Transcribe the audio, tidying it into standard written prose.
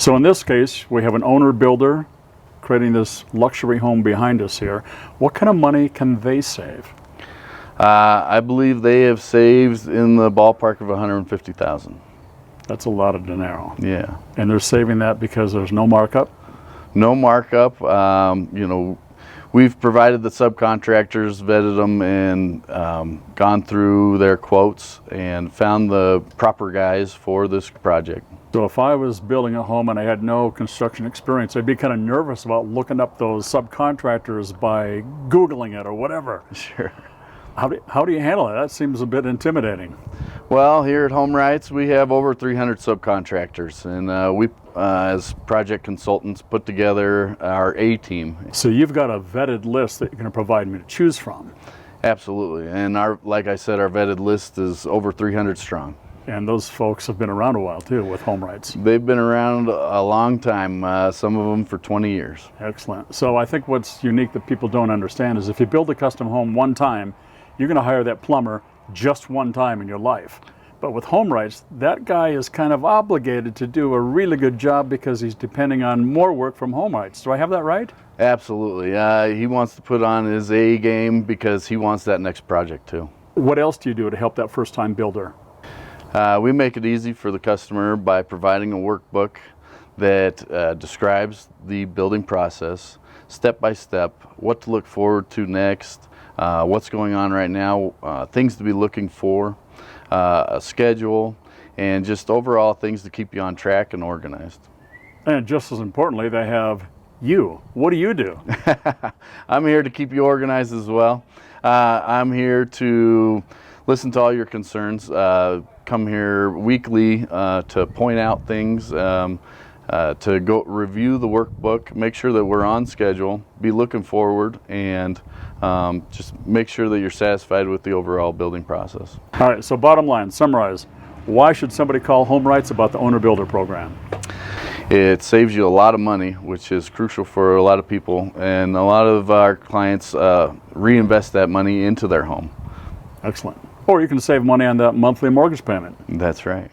So in this case, we have an owner builder creating this luxury home behind us here. What kind of money can they save? I believe they have saved in the ballpark of $150,000. That's a lot of dinero. Yeah. And they're saving that because there's no markup? No markup. You know, we've provided the subcontractors, vetted them, and gone through their quotes and found the proper guys for this project. So if I was building a home and I had no construction experience, I'd be kind of nervous about looking up those subcontractors by Googling it or whatever. Sure. How do you handle it? That seems a bit intimidating. Well, here at HomeWrights, we have over 300 subcontractors, and we, as project consultants, put together our A-team. So you've got a vetted list that you're going to provide me to choose from. Absolutely, and like I said, our vetted list is over 300 strong. And those folks have been around a while too with HomeWrights. They've been around a long time, some of them for 20 years. Excellent. So I think what's unique that people don't understand is if you build a custom home one time, you're going to hire that plumber just one time in your life. But with HomeWrights, that guy is kind of obligated to do a really good job because he's depending on more work from HomeWrights. Do I have that right? Absolutely. He wants to put on his A game because he wants that next project too. What else do you do to help that first-time builder? We make it easy for the customer by providing a workbook that describes the building process, step by step, what to look forward to next, what's going on right now, things to be looking for, a schedule, and just overall things to keep you on track and organized. And just as importantly, they have you. What do you do? I'm here to keep you organized as well. I'm here to listen to all your concerns, come here weekly to point out things, to go review the workbook, make sure that we're on schedule, be looking forward, and just make sure that you're satisfied with the overall building process. All right, so bottom line, summarize. Why should somebody call HomeWrights about the Owner Builder program? It saves you a lot of money, which is crucial for a lot of people, and a lot of our clients reinvest that money into their home. Excellent. Or you can save money on that monthly mortgage payment. That's right.